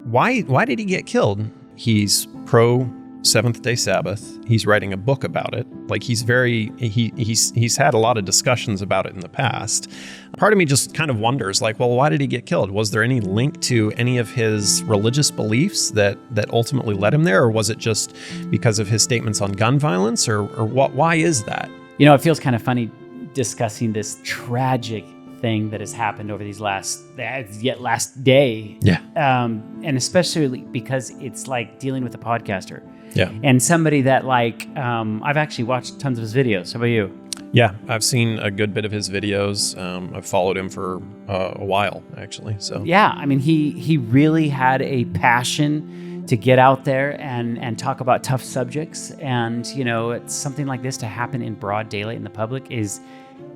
why did he get killed? He's pro Seventh-day Sabbath. He's writing a book about it. Like he's had a lot of discussions about it in the past. Part of me just kind of wonders, like, well, why did he get killed? Was there any link to any of his religious beliefs that ultimately led him there, or was it just because of his statements on gun violence, or what? Why is that? You know, it feels kind of funny discussing this tragic thing that has happened over these last day. Yeah. And especially because it's like dealing with a podcaster. Yeah. And somebody that I've actually watched tons of his videos. How about you? Yeah, I've seen a good bit of his videos. I've followed him for a while, actually. So yeah, I mean, he really had a passion to get out there and talk about tough subjects. And, you know, it's something like this to happen in broad daylight in the public is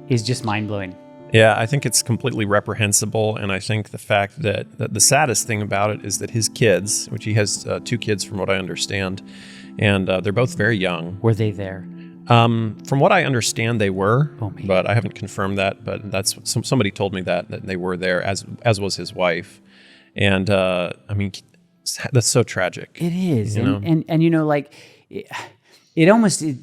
just mind-blowing. Yeah, I think it's completely reprehensible, and I think the fact that the saddest thing about it is that his kids, which he has 2 kids from what I understand, and they're both very young. Were they there? From what I understand, they were, man. but I haven't confirmed that. But that's somebody told me that they were there, as was his wife, and I mean, that's so tragic. It is, you know? And you know, like it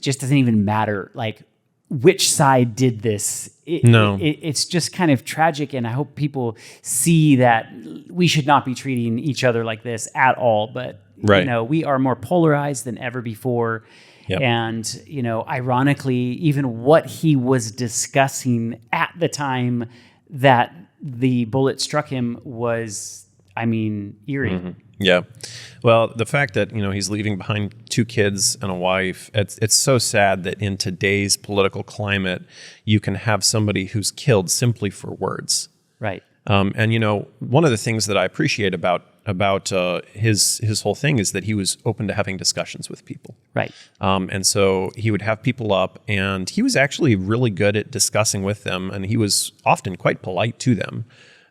just doesn't even matter, like which side did this. It's just kind of tragic, and I hope people see that we should not be treating each other like this at all. But right. You know, we are more polarized than ever before. Yep. And, you know, ironically, even what he was discussing at the time that the bullet struck him was, I mean, eerie. Mm-hmm. Yeah. Well, the fact that, you know, he's leaving behind 2 kids and a wife, it's so sad that in today's political climate, you can have somebody who's killed simply for words. Right. And, you know, one of the things that I appreciate about his whole thing is that he was open to having discussions with people. Right. And so he would have people up, and he was actually really good at discussing with them, and he was often quite polite to them.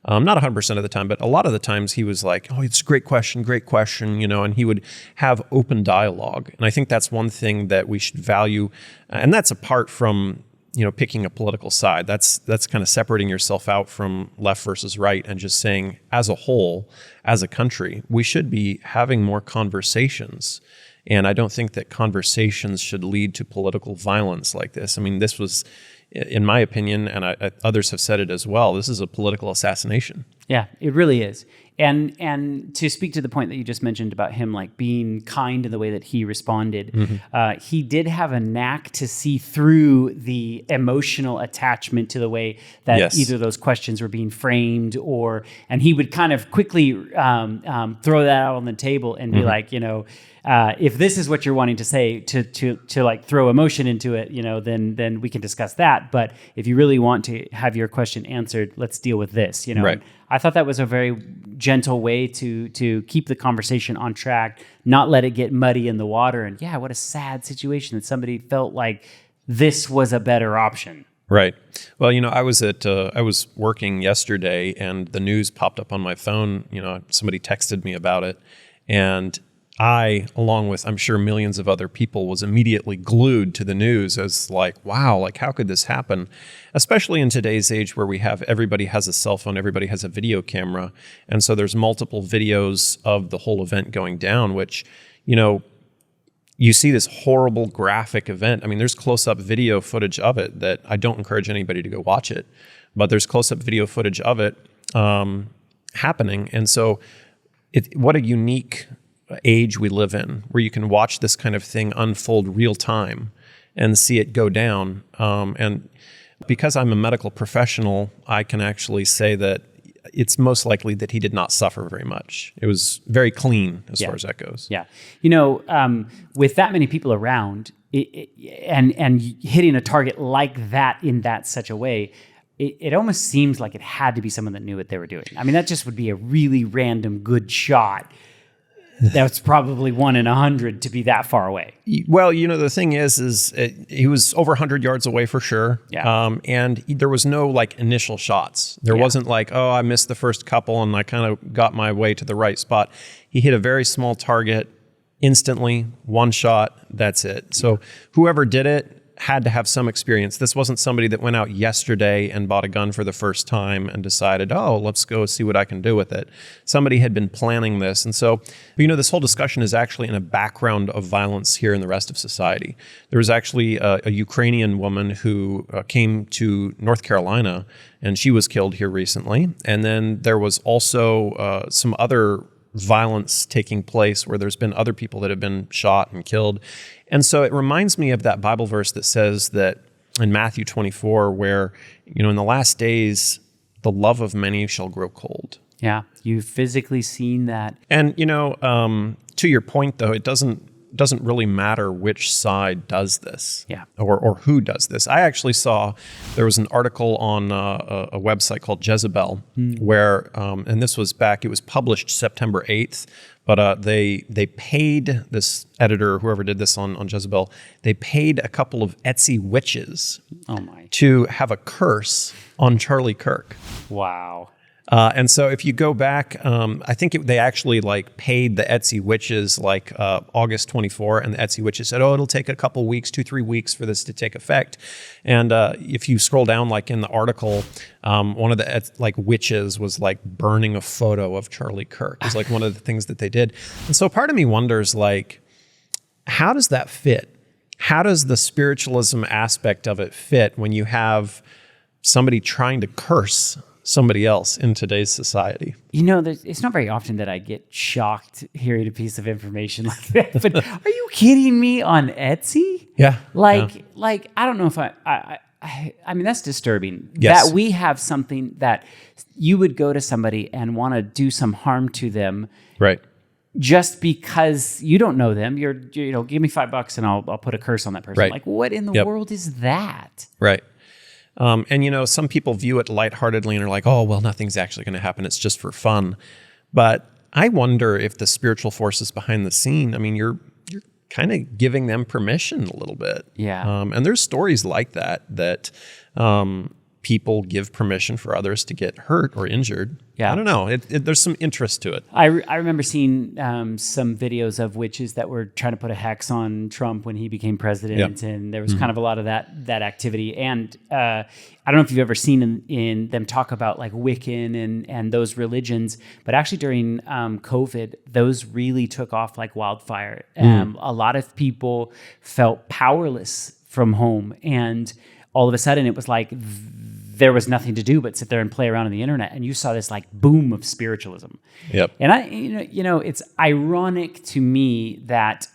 Not 100% of the time, but a lot of the times he was like, oh, it's a great question, you know, and he would have open dialogue. And I think that's one thing that we should value. And that's apart from, you know, picking a political side. That's kind of separating yourself out from left versus right and just saying, as a whole, as a country, we should be having more conversations. And I don't think that conversations should lead to political violence like this. I mean, this was, in my opinion, and others have said it as well, this is a political assassination. Yeah, it really is. And to speak to the point that you just mentioned about him like being kind in the way that he responded, mm-hmm. He did have a knack to see through the emotional attachment to the way that yes. either of those questions were being framed, and he would kind of quickly throw that out on the table and be mm-hmm. like, you know, if this is what you're wanting to say, to like throw emotion into it, you know, then we can discuss that. But if you really want to have your question answered, let's deal with this, you know. Right. I thought that was a very gentle way to keep the conversation on track, not let it get muddy in the water. And yeah, what a sad situation that somebody felt like this was a better option. Right. Well, you know, I was working yesterday, and the news popped up on my phone. You know, somebody texted me about it, and I, along with, I'm sure, millions of other people, was immediately glued to the news as like, wow, like how could this happen? Especially in today's age where everybody has a cell phone, everybody has a video camera. And so there's multiple videos of the whole event going down, which, you know, you see this horrible graphic event. I mean, there's close-up video footage of it that I don't encourage anybody to go watch it, but there's close-up video footage of it happening. And so what a unique age we live in, where you can watch this kind of thing unfold real time and see it go down. And because I'm a medical professional, I can actually say that it's most likely that he did not suffer very much. It was very clean as far as that goes. Yeah. You know, with that many people around and hitting a target like that in such a way, it almost seems like it had to be someone that knew what they were doing. I mean, that just would be a really random good shot. That's probably 1 in 100 to be that far away. Well, you know, the thing is he was over 100 yards away for sure. Yeah. And there was no like initial shots. There wasn't like, oh, I missed the first couple and I kind of got my way to the right spot. He hit a very small target instantly, one shot, that's it. So whoever did it, had to have some experience. This wasn't somebody that went out yesterday and bought a gun for the first time and decided, oh, let's go see what I can do with it. Somebody had been planning this. And so, this whole discussion is actually in a background of violence here in the rest of society. There was actually a Ukrainian woman who came to North Carolina, and she was killed here recently. And then there was also some other violence taking place where there's been other people that have been shot and killed. And so it reminds me of that Bible verse that says that in Matthew 24, where, in the last days, the love of many shall grow cold. Yeah, you've physically seen that. And, to your point, though, it doesn't really matter which side does this, or who does this. I actually saw there was an article on a website called Jezebel, where, and this was back, it was published September 8th, but they paid this editor, whoever did this on Jezebel, they paid a couple of Etsy witches to have a curse on Charlie Kirk. Wow. And so if you go back, I think they actually paid the Etsy witches August 24, and the Etsy witches said, oh, it'll take a couple weeks, 2-3 weeks for this to take effect. And if you scroll down in the article, one of the witches was burning a photo of Charlie Kirk. It's one of the things that they did. And so part of me wonders, how does that fit? How does the spiritualism aspect of it fit when you have somebody trying to curse somebody else in today's society? It's not very often that I get shocked hearing a piece of information like that. But are you kidding me? On Etsy? Yeah. I don't know if I mean, that's disturbing. Yes. That we have something that you would go to somebody and want to do some harm to them. Right. Just because you don't know them. You're give me $5 and I'll put a curse on that person. Right. What in the world is that? Right. And, some people view it lightheartedly and are like, oh, well, nothing's actually going to happen. It's just for fun. But I wonder if the spiritual forces behind the scene, you're kind of giving them permission a little bit. Yeah. And there's stories like that people give permission for others to get hurt or injured. Yeah. I don't know. There's some interest to it. I remember seeing some videos of witches that were trying to put a hex on Trump when he became president, and there was kind of a lot of that activity. And I don't know if you've ever seen in them talk about Wiccan and those religions, but actually during COVID, those really took off like wildfire. A lot of people felt powerless from home, and all of a sudden it was there was nothing to do but sit there and play around on the internet, and you saw this boom of spiritualism. Yep. And it's ironic to me that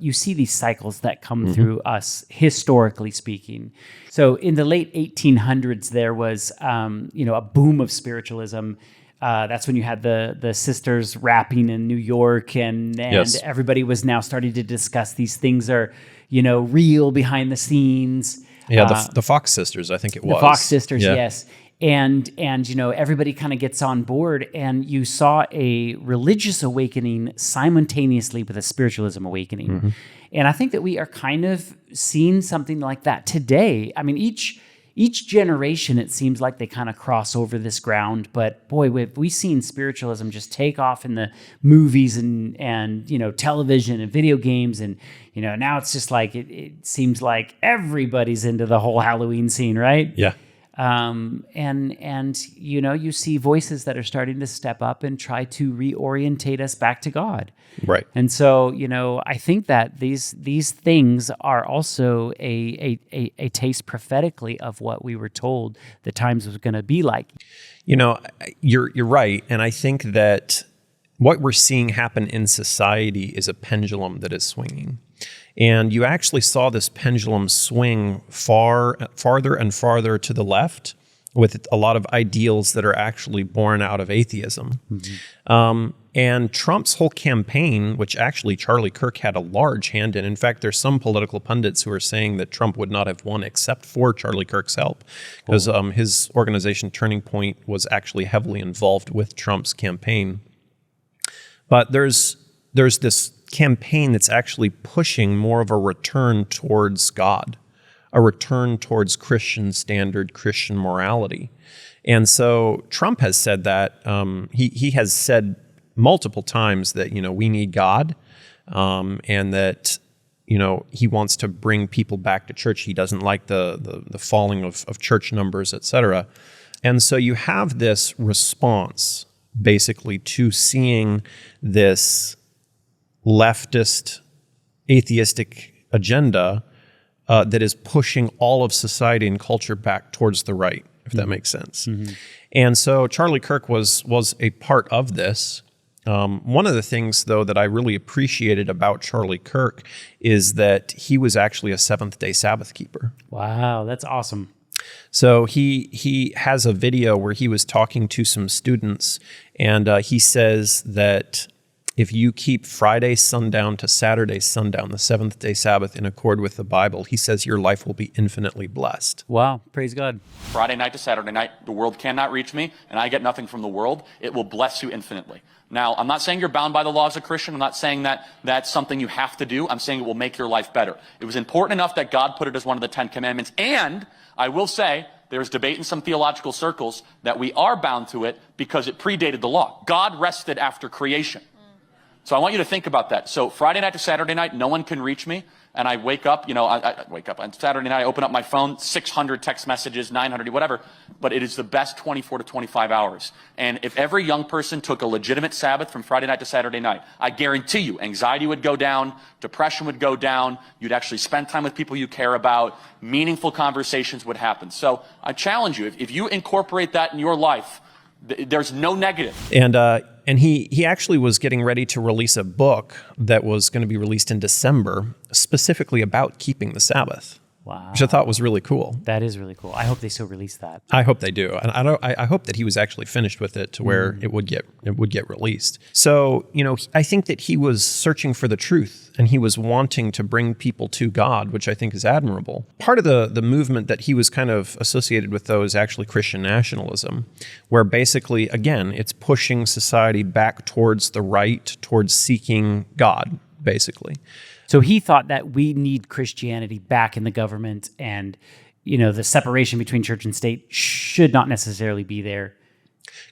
you see these cycles that come through us, historically speaking. So in the late 1800s, there was a boom of spiritualism. That's when you had the sisters rapping in New York, and Yes. everybody was now starting to discuss these things are real behind the scenes. Yeah, the Fox sisters, I think it was. The Fox sisters, Yeah. yes. And everybody kind of gets on board, and you saw a religious awakening simultaneously with a spiritualism awakening. And I think that we are kind of seeing something like that today. I mean, each generation, it seems like they kind of cross over this ground, but boy, we've seen spiritualism just take off in the movies and television and video games, and now it's just it seems like everybody's into the whole Halloween scene, right? Yeah. And you see voices that are starting to step up and try to reorientate us back to God. Right. And so, I think that these things are also a taste prophetically of what we were told the times was going to be like. You're right. And I think that what we're seeing happen in society is a pendulum that is swinging. And you actually saw this pendulum swing farther and farther to the left with a lot of ideals that are actually born out of atheism. And Trump's whole campaign, which actually Charlie Kirk had a large hand in fact, there's some political pundits who are saying that Trump would not have won except for Charlie Kirk's help, because his organization Turning Point was actually heavily involved with Trump's campaign. But there's this campaign that's actually pushing more of a return towards God, a return towards Christian standard, Christian morality. And so Trump has said that, he has said multiple times that, we need God, and that he wants to bring people back to church. He doesn't like the falling of church numbers, etc. And so you have this response basically to seeing this leftist atheistic agenda that is pushing all of society and culture back towards the right, if that makes sense. And so Charlie Kirk was a part of this. One of the things, though, that I really appreciated about Charlie Kirk is that he was actually a Seventh-day Sabbath keeper. Wow, that's awesome. So he has a video where he was talking to some students, and he says that if you keep Friday sundown to Saturday sundown, the seventh-day Sabbath, in accord with the Bible, he says your life will be infinitely blessed. Wow, praise God. Friday night to Saturday night, the world cannot reach me, and I get nothing from the world. It will bless you infinitely. Now, I'm not saying you're bound by the law as a Christian. I'm not saying that that's something you have to do. I'm saying it will make your life better. It was important enough that God put it as one of the 10 Commandments. And I will say, there's debate in some theological circles that we are bound to it because it predated the law. God rested after creation. So I want you to think about that. So Friday night to Saturday night, no one can reach me. And I wake up, I wake up on Saturday night, I open up my phone, 600 text messages, 900, whatever. But it is the best 24 to 25 hours. And if every young person took a legitimate Sabbath from Friday night to Saturday night, I guarantee you, anxiety would go down, depression would go down, you'd actually spend time with people you care about, meaningful conversations would happen. So I challenge you, if you incorporate that in your life, there's no negative. And he actually was getting ready to release a book that was going to be released in December, specifically about keeping the Sabbath. Wow. Which I thought was really cool. That is really cool. I hope they still release that. I hope they do. And I hope that he was actually finished with it to where it would get released. So, I think that he was searching for the truth and he was wanting to bring people to God, which I think is admirable. Part of the movement that he was kind of associated with, though, is actually Christian nationalism, where basically, again, it's pushing society back towards the right, towards seeking God, basically. So he thought that we need Christianity back in the government, and the separation between church and state should not necessarily be there.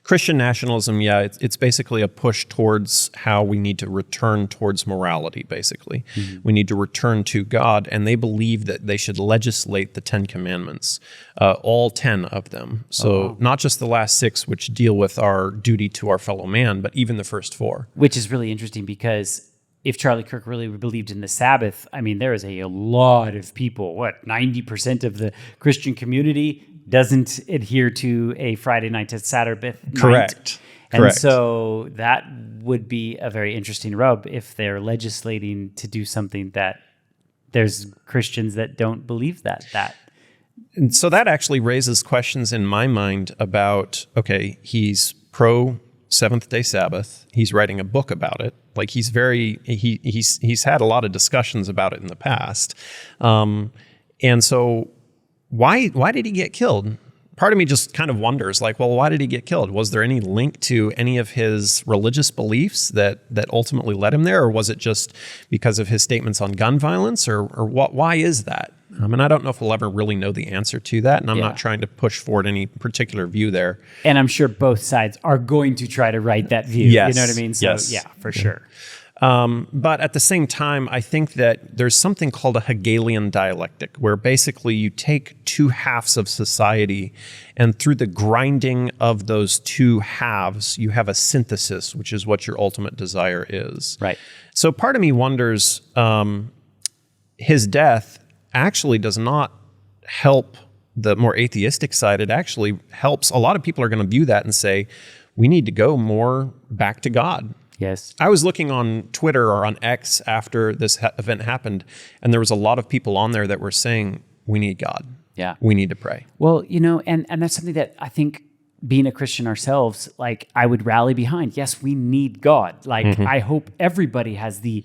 Christian nationalism, yeah, it's basically a push towards how we need to return towards morality, basically. We need to return to God, and they believe that they should legislate the 10 Commandments, all 10 of them. So not just the last 6, which deal with our duty to our fellow man, but even the first 4. Which is really interesting because if Charlie Kirk really believed in the Sabbath, I mean, there is a lot of people, 90% of the Christian community doesn't adhere to a Friday night to Saturday night. Correct. And so that would be a very interesting rub if they're legislating to do something that there's Christians that don't believe that. And so that actually raises questions in my mind about, okay, he's pro Seventh-day Sabbath. He's writing a book about it. Like he's had a lot of discussions about it in the past. And so why did he get killed? Part of me just kind of wonders, why did he get killed? Was there any link to any of his religious beliefs that ultimately led him there? Or was it just because of his statements on gun violence? Or what? Why is that? And I don't know if we'll ever really know the answer to that. And I'm not trying to push forward any particular view there. And I'm sure both sides are going to try to write that view. Yes. You know what I mean? So yeah, for sure. But at the same time, I think that there's something called a Hegelian dialectic, where basically you take 2 halves of society, and through the grinding of those 2 halves, you have a synthesis, which is what your ultimate desire is. Right. So part of me wonders, his death actually does not help the more atheistic side. It actually helps. A lot of people are going to view that and say, we need to go more back to God. Yes. I was looking on Twitter or on X after this event happened, and there was a lot of people on there that were saying, we need God. Yeah. We need to pray. Well, and that's something that I think, being a Christian ourselves, I would rally behind. Yes, we need God. I hope everybody has the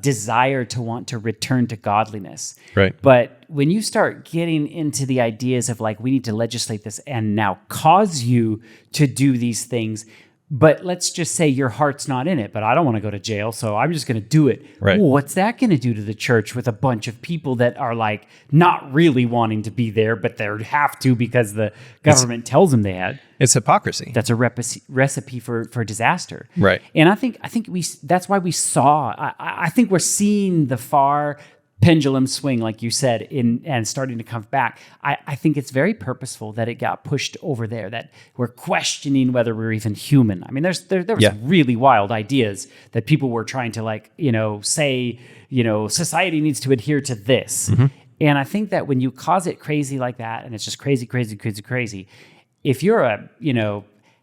desire to want to return to godliness. Right. But when you start getting into the ideas of we need to legislate this and now cause you to do these things, But let's just say your heart's not in it, but I don't want to go to jail, so I'm just going to do it. Right. Well, what's that going to do to the church with a bunch of people that are like not really wanting to be there, but they have to because the government tells them they had? It's hypocrisy. That's a recipe for disaster. Right. And I think that's why we saw. I think we're seeing the far pendulum swing, like you said, and starting to come back. I think it's very purposeful that it got pushed over there, that we're questioning whether we're even human. I mean, there was really wild ideas that people were trying to say, society needs to adhere to this. Mm-hmm. And I think that when you cause it crazy like that, and it's just crazy, if you're a,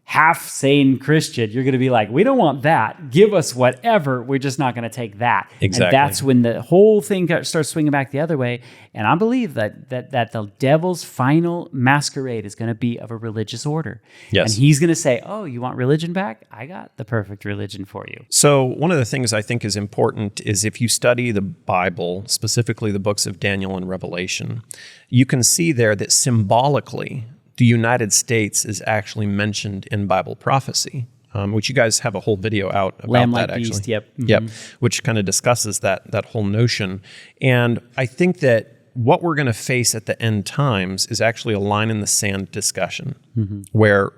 half-sane Christian, you're going to be like, we don't want that. Give us whatever. We're just not going to take that. Exactly. And that's when the whole thing starts swinging back the other way. And I believe that the devil's final masquerade is going to be of a religious order. Yes. And he's going to say, oh, you want religion back? I got the perfect religion for you. So one of the things I think is important is if you study the Bible, specifically the books of Daniel and Revelation, you can see there that symbolically, the United States is actually mentioned in Bible prophecy, which you guys have a whole video out about Lamb that, like actually. beast, yep. Mm-hmm. Yep, which kind of discusses that whole notion. And I think that what we're going to face at the end times is actually a line in the sand discussion, mm-hmm. where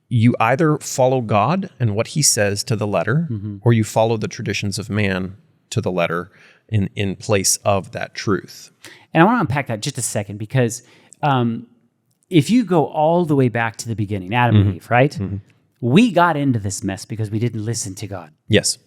you either follow God and what he says to the letter, mm-hmm. or you follow the traditions of man to the letter in place of that truth. And I want to unpack that just a second, because if you go all the way back to the beginning, Adam mm-hmm. and Eve, right? Mm-hmm. We got into this mess because we didn't listen to God. Yes.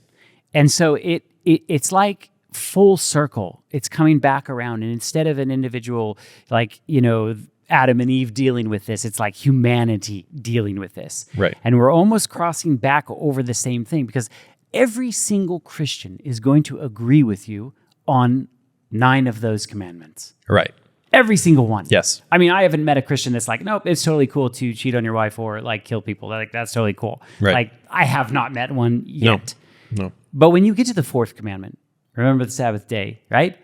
And so it's like full circle. It's coming back around. And instead of an individual, Adam and Eve dealing with this, it's like humanity dealing with this. Right. And we're almost crossing back over the same thing, because every single Christian is going to agree with you on 9 of those commandments. Right. Every single one. Yes. I mean, I haven't met a Christian that's like, nope, it's totally cool to cheat on your wife or kill people. That's totally cool. Right. I have not met one yet. No. But when you get to the 4th commandment, remember the Sabbath day, right?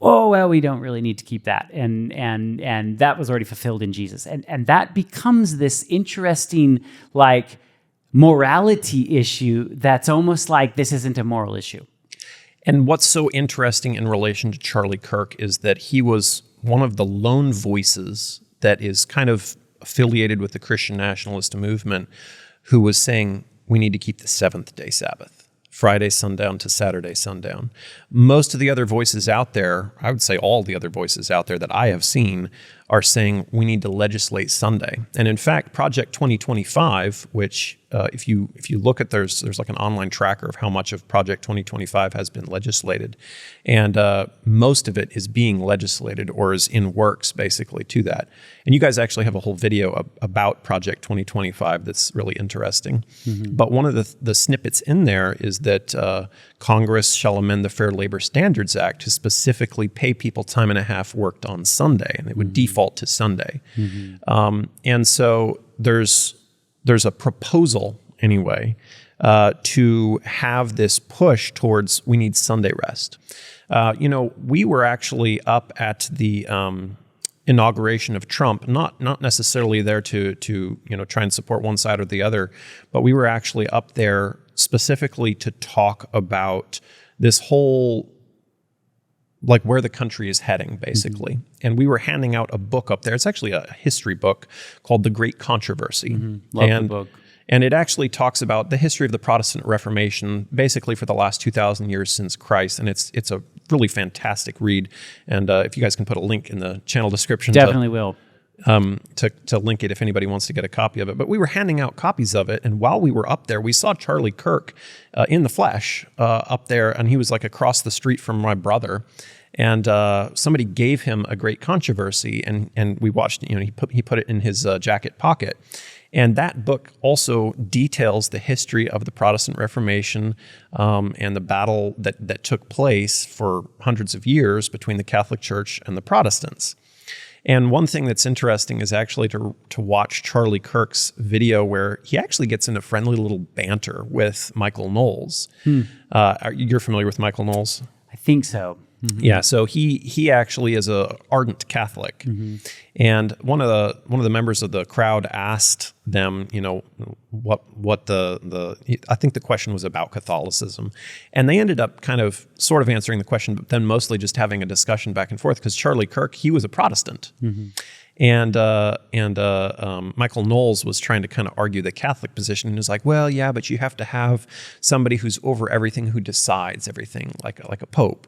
Oh, well, we don't really need to keep that. And that was already fulfilled in Jesus. And that becomes this interesting, morality issue that's almost like this isn't a moral issue. And what's so interesting in relation to Charlie Kirk is that he was one of the lone voices that is kind of affiliated with the Christian nationalist movement who was saying we need to keep the 7th-day Sabbath, Friday sundown to Saturday sundown. Most of the other voices out there, I would say all the other voices out there that I have seen, are saying we need to legislate Sunday. And in fact, Project 2025, which if you look at, there's like an online tracker of how much of Project 2025 has been legislated, and most of it is being legislated or is in works basically to that. And you guys actually have a whole video about Project 2025 that's really interesting. Mm-hmm. But one of the snippets in there is that Congress shall amend the Fair Labor Standards Act to specifically pay people time and a half worked on Sunday, and it would default to Sunday. Mm-hmm. And so there's a proposal anyway to have this push towards we need Sunday rest. We were actually up at the inauguration of Trump, not necessarily there to try and support one side or the other, but we were actually up there specifically to talk about this whole where the country is heading, basically. Mm-hmm. And we were handing out a book up there. It's actually a history book called The Great Controversy. Mm-hmm. Love the book. And it actually talks about the history of the Protestant Reformation, basically for the last 2,000 years since Christ. And it's a really fantastic read. And if you guys can put a link in the channel description. Definitely will. To link it if anybody wants to get a copy of it. But we were handing out copies of it, and while we were up there, we saw Charlie Kirk in the flesh up there, and he was across the street from my brother. And somebody gave him A Great Controversy, and we watched. He put it in his jacket pocket. And that book also details the history of the Protestant Reformation and the battle that took place for hundreds of years between the Catholic Church and the Protestants. And one thing that's interesting is actually to watch Charlie Kirk's video where he actually gets into friendly little banter with Michael Knowles. You're familiar with Michael Knowles? I think so. Yeah, so he actually is a ardent Catholic, and one of the members of the crowd asked them, what the I think the question was about Catholicism, and they ended up kind of sort of answering the question, but then mostly just having a discussion back and forth because Charlie Kirk, he was a Protestant. And Michael Knowles was trying to kind of argue the Catholic position, and was like, well, yeah, but you have to have somebody who's over everything, who decides everything, like a pope.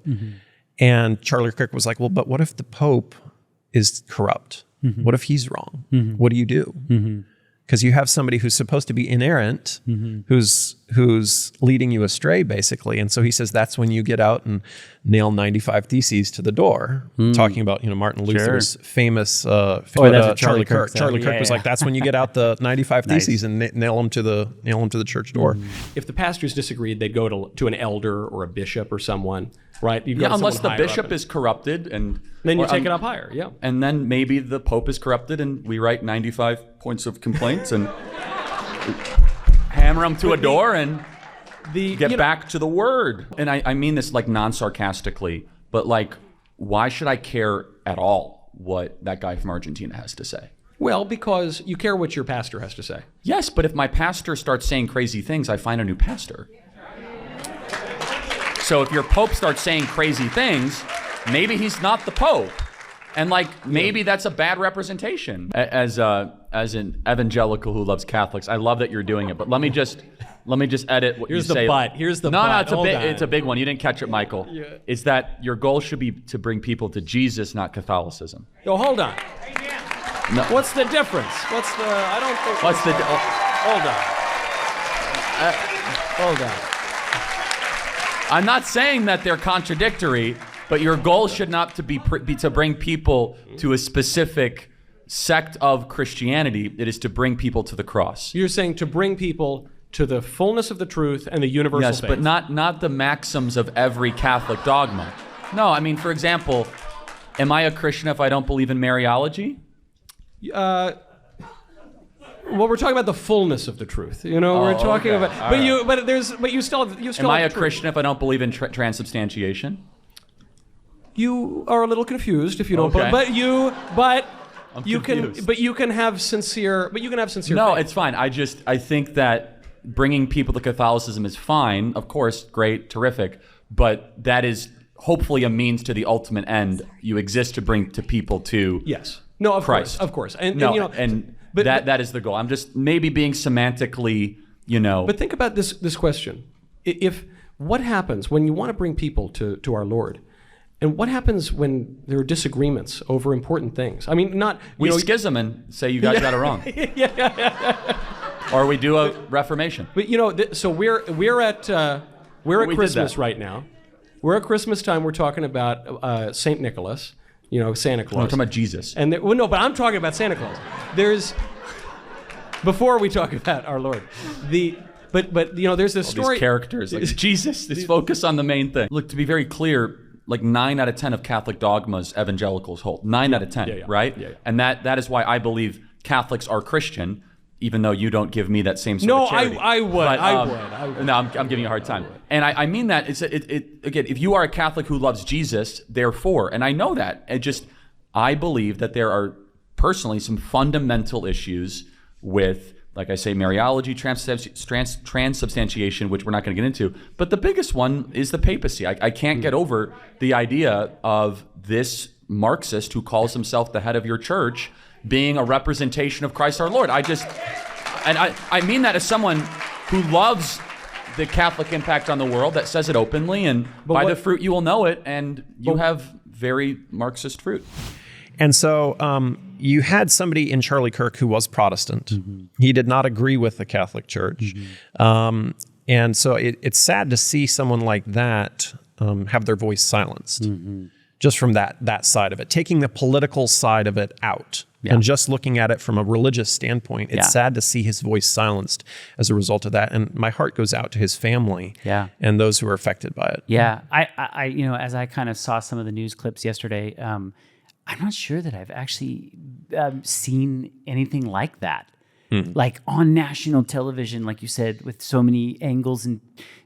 And Charlie Kirk was like, well, but what if the Pope is corrupt? What if he's wrong? What do you do? Because you have somebody who's supposed to be inerrant, who's leading you astray, basically. And so he says that's when you get out and nail 95 Theses to the door, talking about Martin Luther's famous Charlie Kirk. Charlie Kirk was like, that's when you get out the 95 Theses and nail them to the church door. If the pastors disagreed, they'd go to an elder or a bishop or someone, right? You'd go to unless the someone higher bishop up is corrupted, and then you take it up higher. Yeah, and then maybe the Pope is corrupted, and we write 95 points of complaints and hammer them to a door and get back to the Word. And I mean this like non-sarcastically, but like, why should I care at all what that guy from Argentina has to say? Well, because you care what your pastor has to say. Yes, but if my pastor starts saying crazy things, I find a new pastor. So if your Pope starts saying crazy things, maybe he's not the Pope. And like, maybe that's a bad representation. As an evangelical who loves Catholics, I love that you're doing it, but let me just edit what you say. Here's the but. No, it's a big one. You didn't catch it, Michael. Yeah. Is that your goal should be to bring people to Jesus, not Catholicism. Yo, hold on. No. What's the difference? Hold on. I'm not saying that they're contradictory, but your goal should not be to bring people to a specific sect of Christianity. It is to bring people to the cross. You're saying to bring people to the fullness of the truth and the universal faith. Yes, but not the maxims of every Catholic dogma. No, I mean, for example, am I a Christian if I don't believe in Mariology? Well, we're talking about the fullness of the truth. We're talking about, but you still Am I a Christian if I don't believe in transubstantiation? You are a little confused if you don't. Okay. But you can have sincere. No, faith. it's fine. I think that bringing people to Catholicism is fine. Of course, great, terrific. But that is hopefully a means to the ultimate end. You exist to bring to people to Christ. Of course. But that is the goal. I'm just maybe being semantically, But think about this question: what happens when you want to bring people to our Lord? And what happens when there are disagreements over important things? I mean, we schism and say you guys got it wrong. Or we do a reformation. But so we're at Christmas right now. We're at Christmas time. We're talking about Saint Nicholas. Santa Claus. I'm talking about Jesus. And but I'm talking about Santa Claus. Before we talk about our Lord, but there's this story. These characters like Jesus. Let's focus on the main thing. Look, to be very clear, like 9 out of 10 of Catholic dogmas evangelicals hold. 9 out of 10, right? Yeah. And that is why I believe Catholics are Christian, even though you don't give me that same sort of charity. I would. No, I'm giving you a hard time. And I mean that. Again, if you are a Catholic who loves Jesus, therefore, and I know that, I believe that there are personally some fundamental issues with, like I say, Mariology, transubstantiation, which we're not going to get into. But the biggest one is the papacy. I can't get over the idea of this Marxist who calls himself the head of your church being a representation of Christ our Lord. I mean that as someone who loves the Catholic impact on the world, that says it openly, and by the fruit you will know it, and you have very Marxist fruit. And so you had somebody in Charlie Kirk who was Protestant. Mm-hmm. He did not agree with the Catholic Church. Mm-hmm. And so it's sad to see someone like that have their voice silenced, just from that side of it, taking the political side of it out. Yeah. And just looking at it from a religious standpoint, it's sad to see his voice silenced as a result of that. And my heart goes out to his family and those who are affected by it. Yeah, I as I kind of saw some of the news clips yesterday, I'm not sure that I've actually seen anything like that. like on national television, like you said, with so many angles and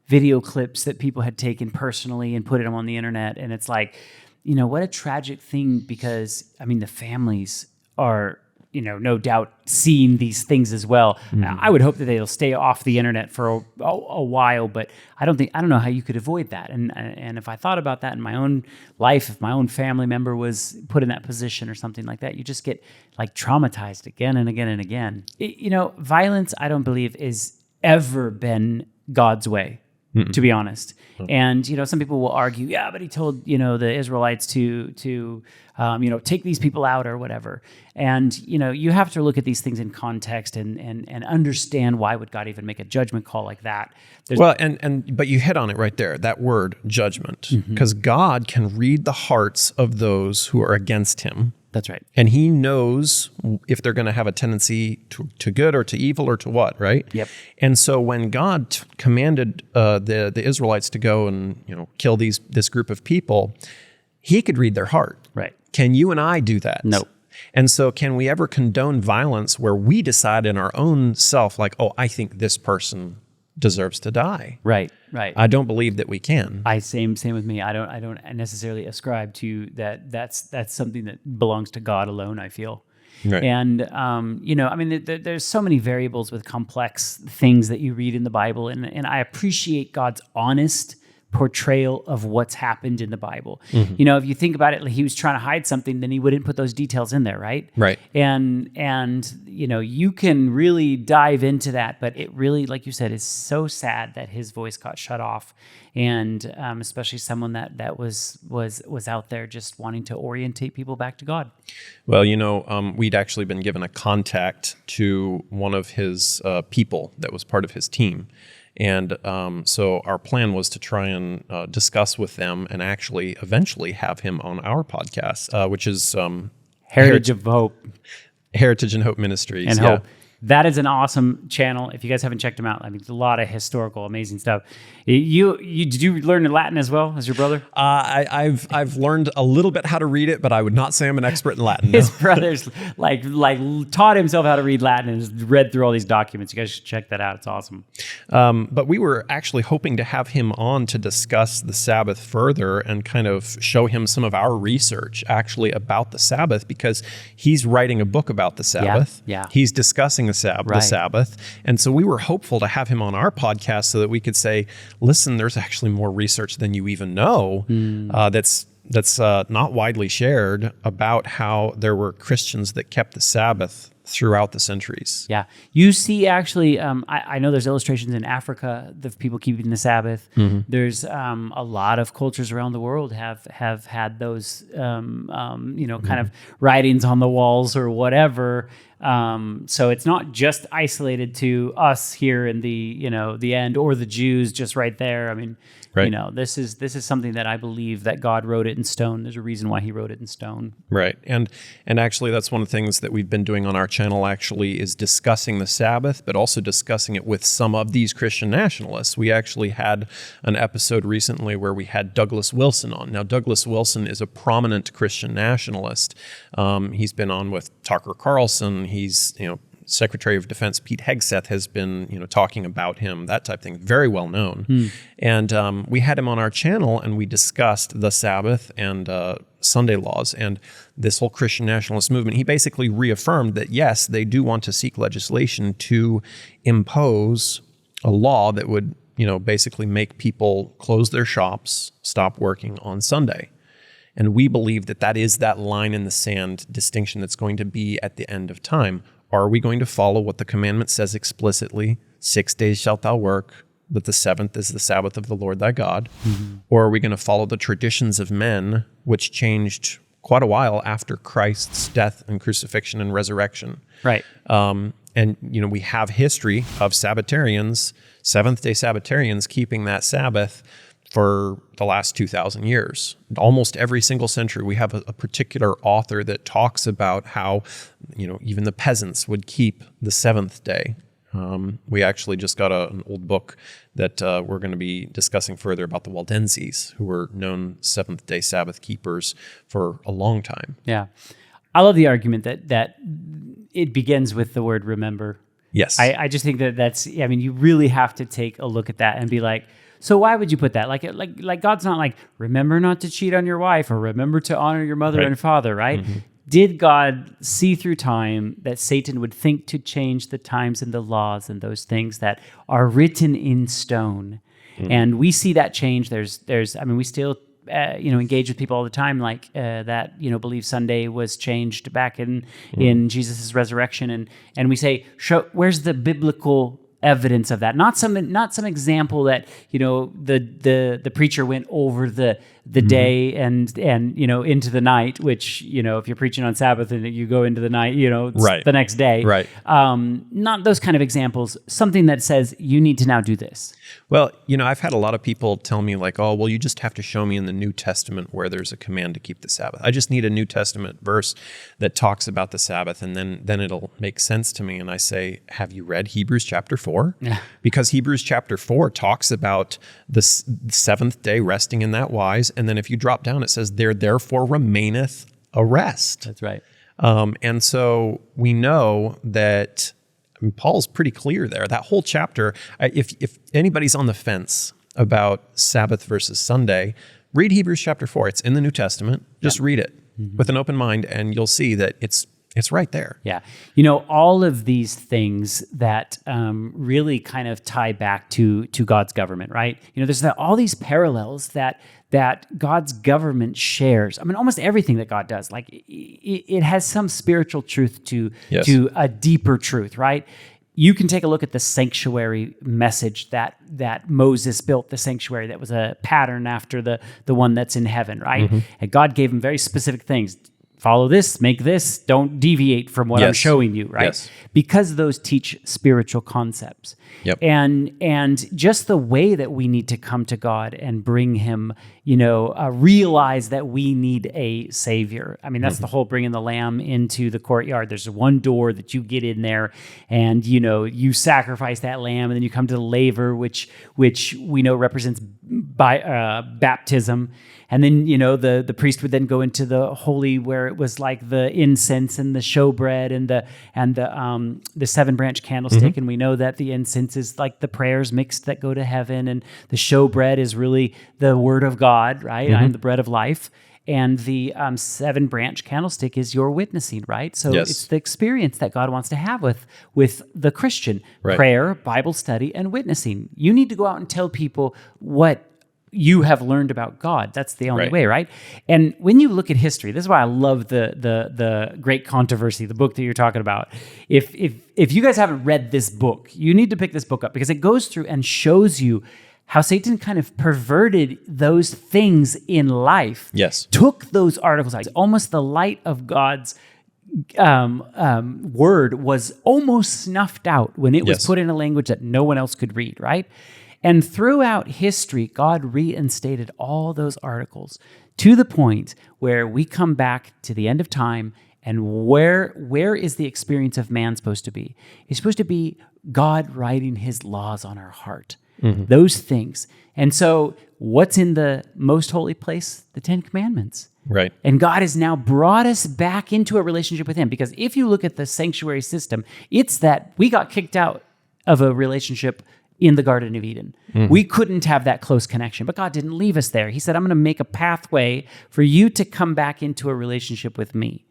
video clips that people had taken personally and put them on the internet. And it's like, what a tragic thing, because I mean, the families are, no doubt seeing these things as well. I would hope that they'll stay off the internet for a while, but I don't know how you could avoid that. And if I thought about that in my own life, if my own family member was put in that position or something like that, you just get like traumatized again and again and again. Violence, I don't believe, is ever been God's way, to be honest. And, some people will argue, yeah, but he told, the Israelites to take these people out or whatever. And, you have to look at these things in context and understand why would God even make a judgment call like that. But you hit on it right there, that word judgment, because God can read the hearts of those who are against him. That's right. And he knows if they're going to have a tendency to good or to evil or to what, right? Yep. And so when God commanded the Israelites to go and kill this group of people, he could read their heart. Right. Can you and I do that? No. And so can we ever condone violence where we decide in our own self, like, oh, I think this person deserves to die? Right. I don't believe that we can. Same with me. I don't necessarily ascribe to that. That's something that belongs to God alone, I feel. Right. And there's so many variables with complex things that you read in the Bible, and I appreciate God's honest portrayal of what's happened in the Bible. If you think about it, like he was trying to hide something, then he wouldn't put those details in there, right? Right. And you can really dive into that, but it really, like you said, is so sad that his voice got shut off, and especially someone that was out there just wanting to orientate people back to God. Well, we'd actually been given a contact to one of his people that was part of his team. And so our plan was to try and discuss with them and actually eventually have him on our podcast, which is Heritage of Hope. Heritage and Hope Ministries. And Hope. That is an awesome channel. If you guys haven't checked them out, a lot of historical, amazing stuff. Did you learn Latin as well as your brother? I've learned a little bit how to read it, but I would not say I'm an expert in Latin. His brother's like taught himself how to read Latin and has read through all these documents. You guys should check that out. It's awesome. But we were actually hoping to have him on to discuss the Sabbath further and kind of show him some of our research actually about the Sabbath, because he's writing a book about the Sabbath. Yeah. He's discussing the Sabbath. And so we were hopeful to have him on our podcast so that we could say, listen, there's actually more research than you even know that's not widely shared about how there were Christians that kept the Sabbath throughout the centuries. Yeah. You see, actually, I know there's illustrations in Africa of people keeping the Sabbath. There's a lot of cultures around the world have had those, kind of writings on the walls or whatever. So it's not just isolated to us here in the end, or the Jews just right there. I mean, right. This is something that I believe that God wrote it in stone. There's a reason why he wrote it in stone. Right. And actually that's one of the things that we've been doing on our channel actually is discussing the Sabbath, but also discussing it with some of these Christian nationalists. We actually had an episode recently where we had Douglas Wilson on. Now, Douglas Wilson is a prominent Christian nationalist. He's been on with Tucker Carlson. He's, Secretary of Defense Pete Hegseth has been, talking about him, that type of thing, very well known. And we had him on our channel and we discussed the Sabbath and Sunday laws and this whole Christian nationalist movement. He basically reaffirmed that, yes, they do want to seek legislation to impose a law that would, basically make people close their shops, stop working on Sunday. And we believe that that is that line in the sand distinction that's going to be at the end of time. Are we going to follow what the commandment says explicitly? 6 days shalt thou work, that the seventh is the Sabbath of the Lord thy God? Or are we going to follow the traditions of men, which changed quite a while after Christ's death and crucifixion and resurrection? Right. And, we have history of Sabbatarians, Seventh-day Sabbatarians, keeping that Sabbath for the last 2,000 years. Almost every single century, we have a particular author that talks about how, even the peasants would keep the seventh day. We actually just got an old book that we're going to be discussing further about the Waldenses, who were known seventh-day Sabbath keepers for a long time. Yeah. I love the argument that it begins with the word remember. Yes. I just think that's, I mean, you really have to take a look at that and be like, so why would you put that? Like God's not like, remember not to cheat on your wife or remember to honor your mother and father, right? Did God see through time that Satan would think to change the times and the laws and those things that are written in stone? And we see that change. I mean, we still, engage with people all the time, like that, believe Sunday was changed back in Jesus' resurrection. And we say, where's the biblical evidence of that? Not some example that the preacher went over the day and into the night, which if you're preaching on Sabbath and you go into the night, it's the next day, right? Not those kind of examples. Something that says you need to now do this. Well, I've had a lot of people tell me like, oh, well, you just have to show me in the New Testament where there's a command to keep the Sabbath. I just need a New Testament verse that talks about the Sabbath, and then it'll make sense to me. And I say, have you read Hebrews chapter 4? Yeah. Because Hebrews chapter 4 talks about the seventh day resting in that wise. And then if you drop down, it says, there therefore remaineth a rest. That's right. And so we know that Paul's pretty clear there. That whole chapter, if anybody's on the fence about Sabbath versus Sunday, read Hebrews chapter 4. It's in the New Testament. Just read it with an open mind, and you'll see that it's right there. Yeah. All of these things that really kind of tie back to God's government, right? There's all these parallels that God's government shares. I mean, almost everything that God does, like it has some spiritual truth to a deeper truth, right? You can take a look at the sanctuary message that Moses built, the sanctuary that was a pattern after the one that's in heaven, right? And God gave him very specific things. Follow this, make this, don't deviate from what I'm showing you, right? Yes. Because those teach spiritual concepts. Yep. And just the way that we need to come to God and bring him, realize that we need a savior. I mean, that's the whole bringing the lamb into the courtyard. There's one door that you get in there and, you sacrifice that lamb, and then you come to the laver, which we know represents baptism. And then, the priest would then go into the holy where it was like the incense and the showbread and the 7-branch candlestick. And we know that the incense is like the prayers mixed that go to heaven, and the showbread is really the word of God, right? I'm the bread of life. And the 7-branch candlestick is your witnessing, right? So it's the experience that God wants to have with the Christian. Right. Prayer, Bible study, and witnessing. You need to go out and tell people what you have learned about God. That's the only way, right? And when you look at history, this is why I love the Great Controversy, the book that you're talking about. If you guys haven't read this book, you need to pick this book up, because it goes through and shows you how Satan kind of perverted those things in life. Yes. Took those articles out. Almost the light of God's word was almost snuffed out when it was put in a language that no one else could read, right? And throughout history, God reinstated all those articles to the point where we come back to the end of time, and where is the experience of man supposed to be? It's supposed to be God writing his laws on our heart. Those things. And so what's in the most holy place? The 10 Commandments. Right. And God has now brought us back into a relationship with him, because if you look at the sanctuary system, it's that we got kicked out of a relationship in the Garden of Eden. We couldn't have that close connection, but God didn't leave us there. He said, I'm going to make a pathway for you to come back into a relationship with me.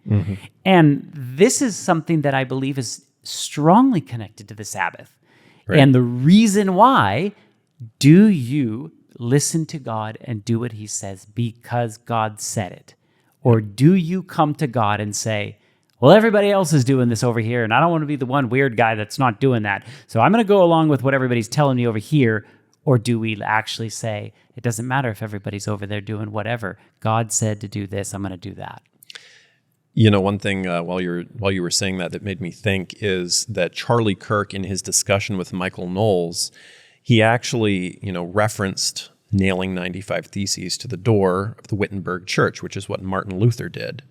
And this is something that I believe is strongly connected to the Sabbath. Right. And the reason why, do you listen to God and do what he says because God said it? Or do you come to God and say, well, everybody else is doing this over here, and I don't want to be the one weird guy that's not doing that, so I'm going to go along with what everybody's telling me over here? Or do we actually say, it doesn't matter if everybody's over there doing whatever. God said to do this, I'm going to do that. One thing while you were saying that made me think is that Charlie Kirk, in his discussion with Michael Knowles, he actually referenced nailing 95 Theses to the door of the Wittenberg Church, which is what Martin Luther did.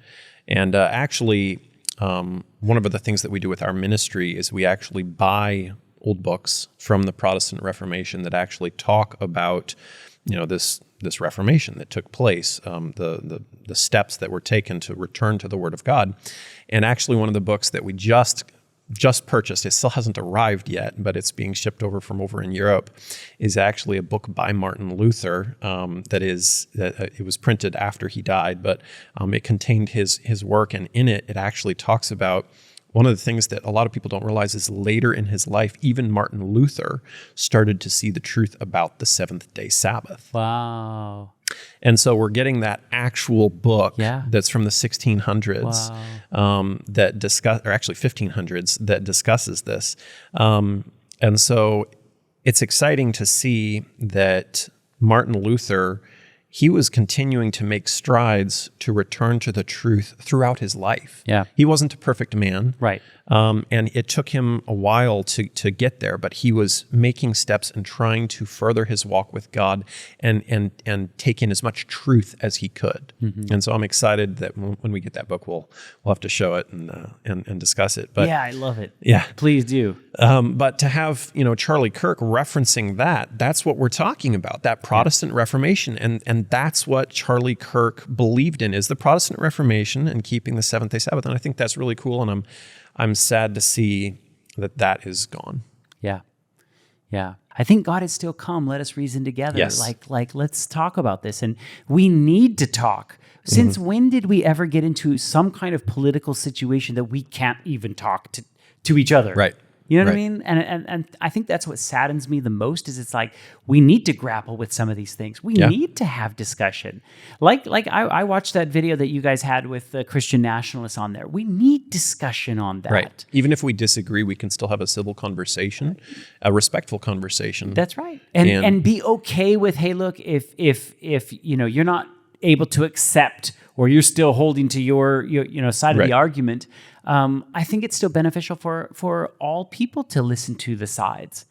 And actually, one of the things that we do with our ministry is we actually buy old books from the Protestant Reformation that actually talk about, this Reformation that took place, the steps that were taken to return to the Word of God. And actually, one of the books that we just just purchased, it still hasn't arrived yet, but it's being shipped over from over in Europe, is actually a book by Martin Luther it was printed after he died, but it contained his work, and in it actually talks about one of the things that a lot of people don't realize is later in his life, even Martin Luther started to see the truth about the seventh-day Sabbath. Wow. And so we're getting that actual book Yeah. that's from the 1600s that discuss, or actually 1500s, that discusses this. And so it's exciting to see that Martin Luther, he was continuing to make strides to return to the truth throughout his life. Yeah. He wasn't a perfect man. Right. And it took him a while to get there, but he was making steps and trying to further his walk with God and take in as much truth as he could. And so I'm excited that when we get that book, we'll have to show it and discuss it. But Yeah, I love it. yeah. Please do. But to have, Charlie Kirk referencing that's what we're talking about, that Protestant Reformation. And that's what Charlie Kirk believed in, is the Protestant Reformation and keeping the seventh-day Sabbath. And I think that's really cool. And I'm sad to see that is gone. Yeah. Yeah. I think God has still come. Let us reason together. Yes. Like let's talk about this. And we need to talk. Since when did we ever get into some kind of political situation that we can't even talk to each other? Right. You know what I Right. mean? And I think that's what saddens me the most, is it's like, we need to grapple with some of these things. We need to have discussion. Like I watched that video that you guys had with the Christian nationalists on there. We need discussion on that. Right. Even if we disagree, we can still have a civil conversation, a respectful conversation. That's right. And be okay with, hey, look, if you're not able to accept, or you're still holding to your side of the argument, I think it's still beneficial for all people to listen to the sides.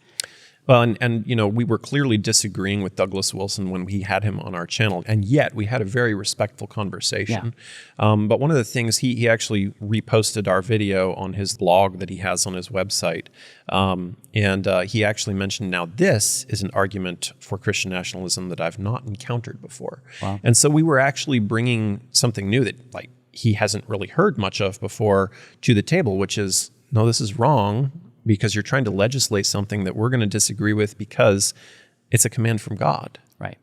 Well, and we were clearly disagreeing with Douglas Wilson when we had him on our channel, and yet we had a very respectful conversation. But one of the things, he actually reposted our video on his blog that he has on his website, and he actually mentioned, now this is an argument for Christian nationalism that I've not encountered before. Wow. And so we were actually bringing something new that he hasn't really heard much of before to the table, which is, no, this is wrong, because you're trying to legislate something that we're going to disagree with because it's a command from God. Right.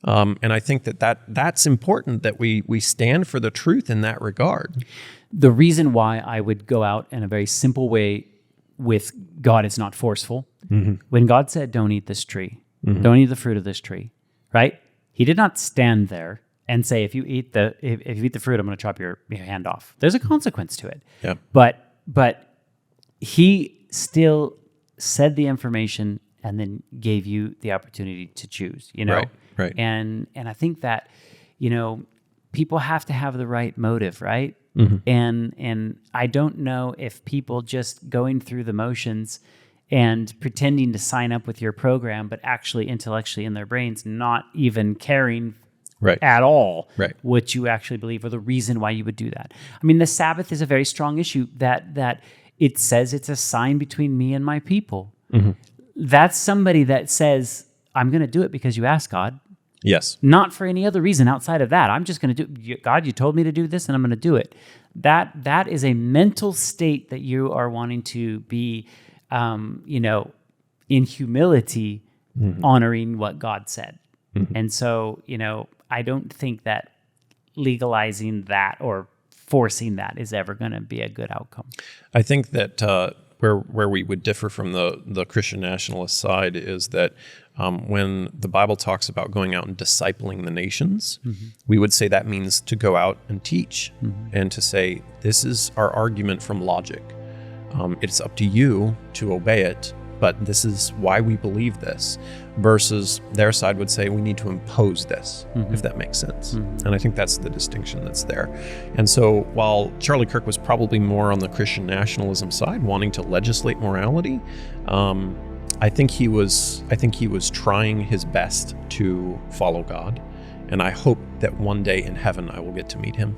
And I think that's important, that we stand for the truth in that regard. The reason why I would go out in a very simple way with God is not forceful. When God said, don't eat this tree, don't eat the fruit of this tree, right? He did not stand there and say, if you eat the fruit, I'm going to chop your hand off. There's a consequence to it. Yeah. But he still said the information and then gave you the opportunity to choose, Right. And I think that, people have to have the right motive, right? And I don't know if people just going through the motions and pretending to sign up with your program, but actually intellectually in their brains, not even caring at all what you actually believe, or the reason why you would do that. I mean, the Sabbath is a very strong issue that it says it's a sign between me and my people. That's somebody that says, I'm going to do it because you asked God. Yes. Not for any other reason outside of that. I'm just going to do, God, you told me to do this and I'm going to do it. That is a mental state that you are wanting to be, in humility, honoring what God said. And so, I don't think that legalizing that or forcing that is ever going to be a good outcome. I think that where we would differ from the Christian nationalist side is that when the Bible talks about going out and discipling the nations, we would say that means to go out and teach and to say, this is our argument from logic. It's up to you to obey it, but this is why we believe this, versus their side would say we need to impose this, if that makes sense. And I think that's the distinction that's there. And so while Charlie Kirk was probably more on the Christian nationalism side, wanting to legislate morality, I think he was trying his best to follow God. And I hope that one day in heaven I will get to meet him.